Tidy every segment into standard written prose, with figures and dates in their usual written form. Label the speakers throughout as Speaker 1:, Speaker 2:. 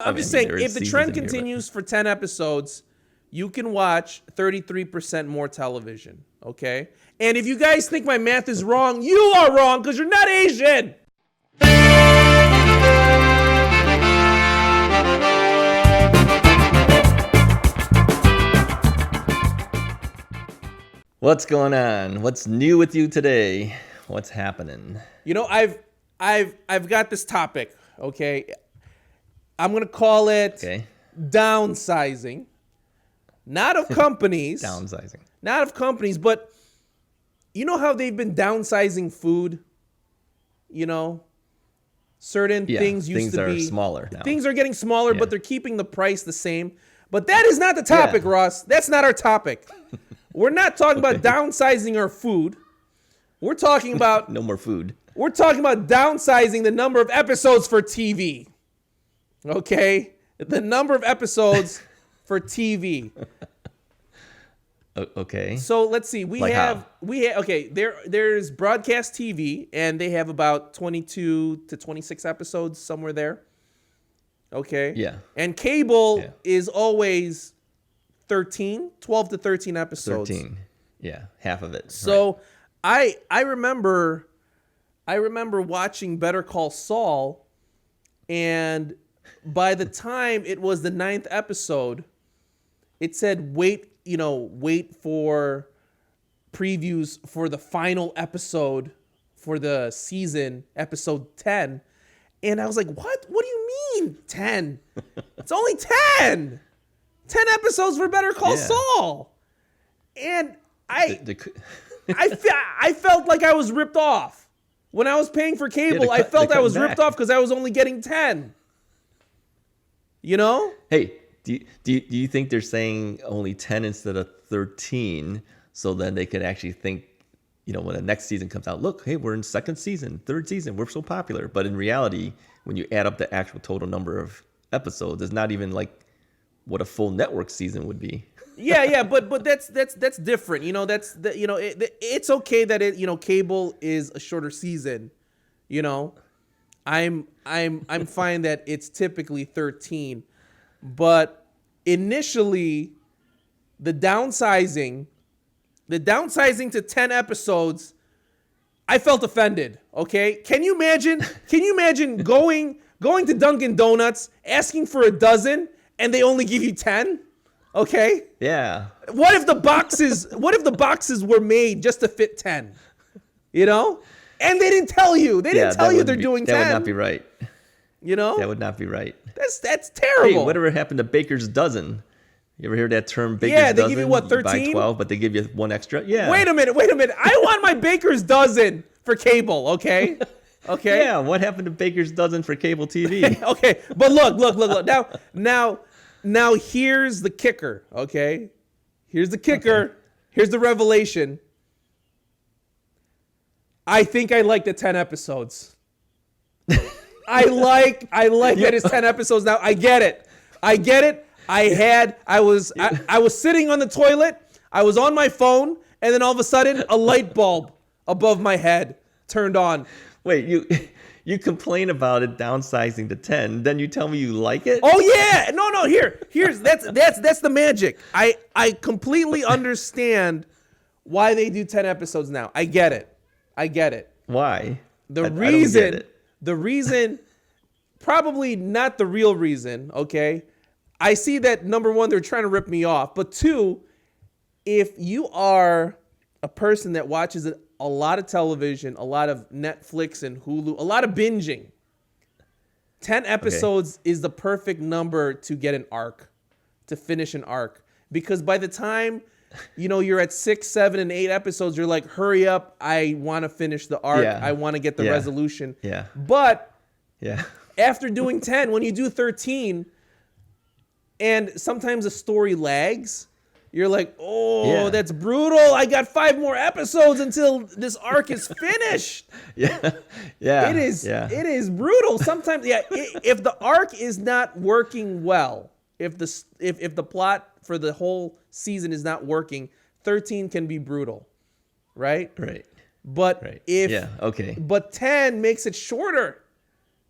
Speaker 1: I'm just saying, if the trend continues for 10 episodes, you can watch 33% more television, okay? And if you guys think my math is wrong, you are wrong because you're not Asian.
Speaker 2: What's going on? What's new with you today? What's happening?
Speaker 1: You know, I've got this topic, okay? I'm going to call it downsizing. Not of companies.
Speaker 2: Downsizing.
Speaker 1: Not of companies, but you know how they've been downsizing food? You know, certain things used to be
Speaker 2: things are smaller now.
Speaker 1: Things are getting smaller, but they're keeping the price the same. But that is not the topic, Ross. That's not our topic. We're not talking about downsizing our food. We're talking about
Speaker 2: no more food.
Speaker 1: We're talking about downsizing the number of episodes for TV. Okay? The number of episodes for TV.
Speaker 2: Okay.
Speaker 1: So let's see. There's broadcast TV, and they have about 22 to 26 episodes, somewhere there. Okay?
Speaker 2: Yeah.
Speaker 1: And cable is always 12 to 13 episodes.
Speaker 2: 13. Yeah, half of it.
Speaker 1: So I remember watching Better Call Saul, and by the time it was the 9th episode, it said wait for previews for the final episode for the season, episode 10. And I was like, what? What do you mean 10? It's only 10. 10 episodes for Better Call Saul. And I felt like I was ripped off. When I was paying for cable, I felt I was ripped off because I was only getting 10. You know?
Speaker 2: Hey, do you think they're saying only 10 instead of 13 so then they could actually think, when the next season comes out, look, hey, we're in second season, third season, we're so popular. But in reality, when you add up the actual total number of episodes, it's not even like what a full network season would be.
Speaker 1: but that's different. It's okay that cable is a shorter season. I'm fine that it's typically 13, but initially the downsizing to 10 episodes, I felt offended. Okay, can you imagine going to Dunkin' Donuts asking for a dozen and they only give you 10? Okay.
Speaker 2: Yeah.
Speaker 1: What if the boxes were made just to fit 10? And they didn't tell you. They didn't tell you they're doing 10.
Speaker 2: That would not be right. That would not be right.
Speaker 1: That's terrible.
Speaker 2: Hey, whatever happened to Baker's dozen? You ever hear that term, Baker's dozen?
Speaker 1: Yeah, they give you what, 13?
Speaker 2: You buy 12, but they give you one extra? Yeah.
Speaker 1: Wait a minute. I want my Baker's dozen for cable, okay? Okay.
Speaker 2: Yeah, what happened to Baker's dozen for cable TV?
Speaker 1: Okay, but look. Now here's the kicker, okay? Here's the kicker. Okay. Here's the revelation. I think I like the 10 episodes. I like that it's 10 episodes now. I get it. I was sitting on the toilet. I was on my phone, and then all of a sudden, a light bulb above my head turned on.
Speaker 2: Wait, you complain about it downsizing to 10, then you tell me you like it?
Speaker 1: Oh yeah, no. Here's that's the magic. I completely understand why they do 10 episodes now. I get it.
Speaker 2: Why?
Speaker 1: The reason, probably not the real reason. Okay, I see that number one, they're trying to rip me off, but two, if you are a person that watches a lot of television, a lot of Netflix and Hulu, a lot of binging, 10 episodes is the perfect number to get an arc, to finish an arc. Because by the time, you're at 6, 7, and 8 episodes, you're like, hurry up, I want to finish the arc. Yeah. I want to get the resolution.
Speaker 2: Yeah.
Speaker 1: But after doing 10, when you do 13, and sometimes a story lags, you're like, that's brutal. I got 5 more episodes until this arc is finished.
Speaker 2: Yeah.
Speaker 1: It is brutal. Sometimes, if the arc is not working well, if the plot for the whole season is not working, 13 can be brutal, right?
Speaker 2: Right.
Speaker 1: But
Speaker 2: but
Speaker 1: 10 makes it shorter.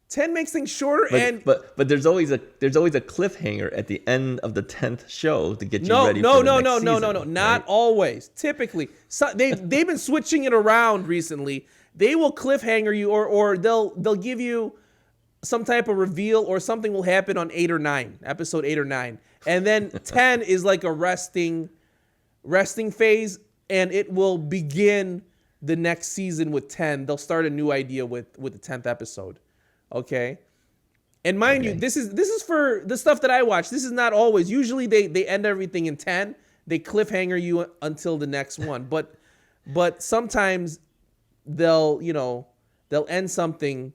Speaker 1: 10 makes things shorter, and
Speaker 2: but there's always a cliffhanger at the end of the 10th show to get you ready
Speaker 1: no,
Speaker 2: for the
Speaker 1: no,
Speaker 2: next
Speaker 1: no,
Speaker 2: season.
Speaker 1: no, no, no, not
Speaker 2: right?
Speaker 1: always. Typically, they've been switching it around recently. They will cliffhanger you, or they'll give you some type of reveal, or something will happen on episode 8 or 9, and then 10 is like a resting phase, and it will begin the next season with 10. They'll start a new idea with the 10th episode. Okay. And mind you, this is for the stuff that I watch. This is not always. Usually they end everything in 10. They cliffhanger you until the next one. But sometimes they'll end something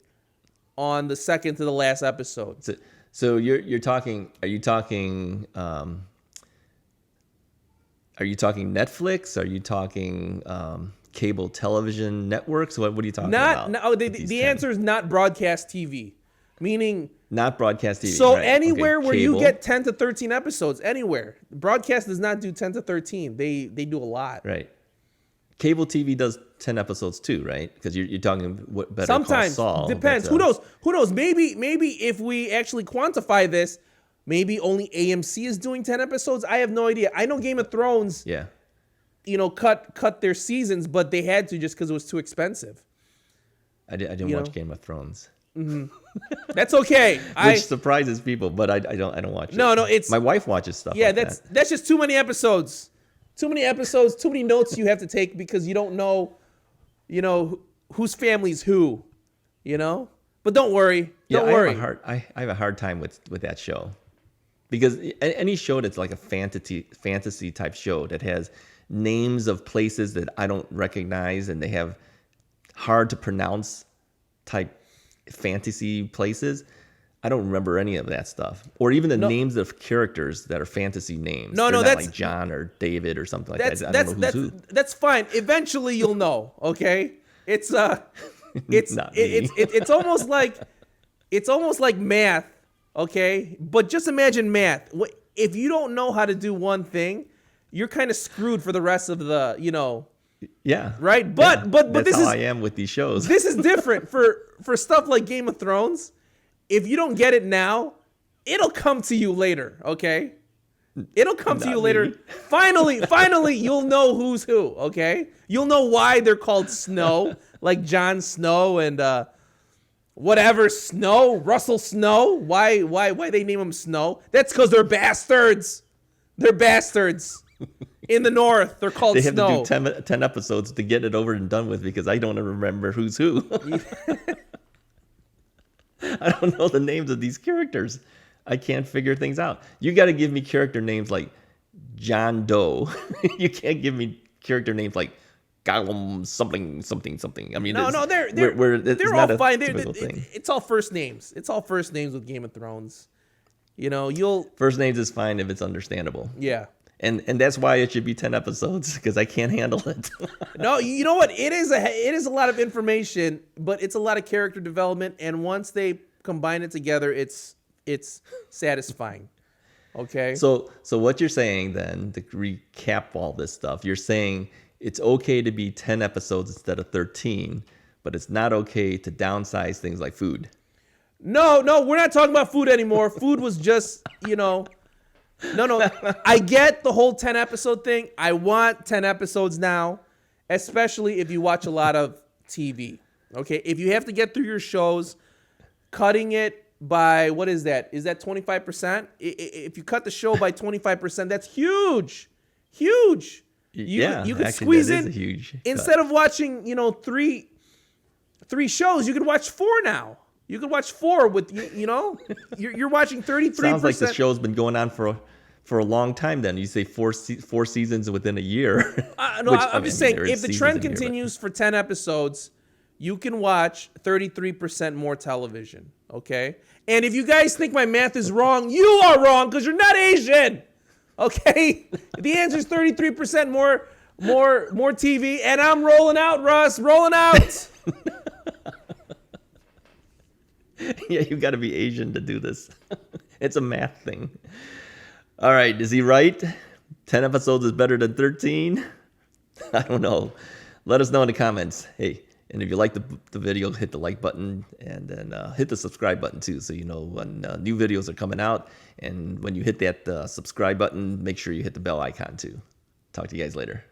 Speaker 1: on the second to the last episode.
Speaker 2: So you're talking. Are you talking? Are you talking Netflix? Are you talking cable television networks? What are you talking about?
Speaker 1: No, the answer is not broadcast TV, meaning
Speaker 2: not broadcast TV.
Speaker 1: So
Speaker 2: right.
Speaker 1: anywhere where
Speaker 2: Cable.
Speaker 1: you get 10 to 13 episodes, anywhere. Broadcast does not do 10 to 13. They do a lot.
Speaker 2: Right. Cable TV does 10 episodes too, right? Because you're talking what Better
Speaker 1: Sometimes
Speaker 2: Call Saul.
Speaker 1: depends. Who knows? Maybe if we actually quantify this, maybe only AMC is doing 10 episodes. I have no idea. I know Game of Thrones.
Speaker 2: Yeah.
Speaker 1: Cut their seasons, but they had to just because it was too expensive.
Speaker 2: I didn't watch Game of Thrones.
Speaker 1: Mm-hmm. That's okay.
Speaker 2: Which surprises people, but I don't watch it.
Speaker 1: No, it's
Speaker 2: my wife watches stuff.
Speaker 1: Yeah,
Speaker 2: like
Speaker 1: that's just too many episodes. Too many episodes. Too many notes you have to take because you don't know, whose family's who, But don't worry. Don't worry.
Speaker 2: I have a hard time with that show, because any show that's like a fantasy type show that has names of places that I don't recognize and they have hard to pronounce type fantasy places, I don't remember any of that stuff, or even the names of characters that are fantasy names.
Speaker 1: No,
Speaker 2: that's
Speaker 1: like
Speaker 2: John or David or something like that. I don't know who's who.
Speaker 1: That's fine. Eventually, you'll know. Okay, it's
Speaker 2: Not me.
Speaker 1: it's almost like math. Okay, but just imagine math. If you don't know how to do one thing, you're kind of screwed for the rest of the,
Speaker 2: Yeah.
Speaker 1: Right? But
Speaker 2: that's
Speaker 1: this
Speaker 2: how
Speaker 1: is
Speaker 2: I am with these shows.
Speaker 1: This is different for stuff like Game of Thrones. If you don't get it now, it'll come to you later, okay? It'll come to you later.
Speaker 2: Me.
Speaker 1: Finally, you'll know who's who, okay? You'll know why they're called Snow, like Jon Snow and whatever Snow, Russell Snow. Why they name them Snow? That's because they're bastards. They're bastards. In the North, they're called Snow.
Speaker 2: They have to do 10 episodes to get it over and done with, because I don't remember who's who. I don't know the names of these characters. I can't figure things out. You got to give me character names like John Doe. You can't give me character names like Gollum something. I mean,
Speaker 1: they're all fine. It's all first names. It's all first names with Game of Thrones.
Speaker 2: First names is fine if it's understandable.
Speaker 1: Yeah.
Speaker 2: And that's why it should be 10 episodes, because I can't handle it.
Speaker 1: No, you know what? It is a lot of information, but it's a lot of character development, and once they combine it together, it's satisfying. Okay?
Speaker 2: So what you're saying then, to recap all this stuff, you're saying it's okay to be 10 episodes instead of 13, but it's not okay to downsize things like food.
Speaker 1: No, we're not talking about food anymore. Food was just, No, I get the whole 10 episode thing. I want 10 episodes now, especially if you watch a lot of TV. Okay, if you have to get through your shows, cutting it by, what is that? Is that 25%? If you cut the show by 25%, that's huge. Huge. You could squeeze in,
Speaker 2: huge
Speaker 1: instead of watching, three shows, you could watch 4 now. You could watch 4 with, you're watching 33%.
Speaker 2: Sounds like the show's been going on for a long time then. You say 4 seasons within a year.
Speaker 1: I'm just saying, if the trend continues for 10 episodes, you can watch 33% more television, okay? And if you guys think my math is wrong, you are wrong, because you're not Asian, okay? The answer is 33% more TV, and I'm rolling out, Russ, rolling out.
Speaker 2: Yeah, you got to be Asian to do this. It's a math thing. All right, is he right? 10 episodes is better than 13? I don't know. Let us know in the comments. Hey, And if you like the video, hit the like button, and then hit the subscribe button too, so you know when new videos are coming out. And when you hit that subscribe button, make sure you hit the bell icon too. Talk to you guys later.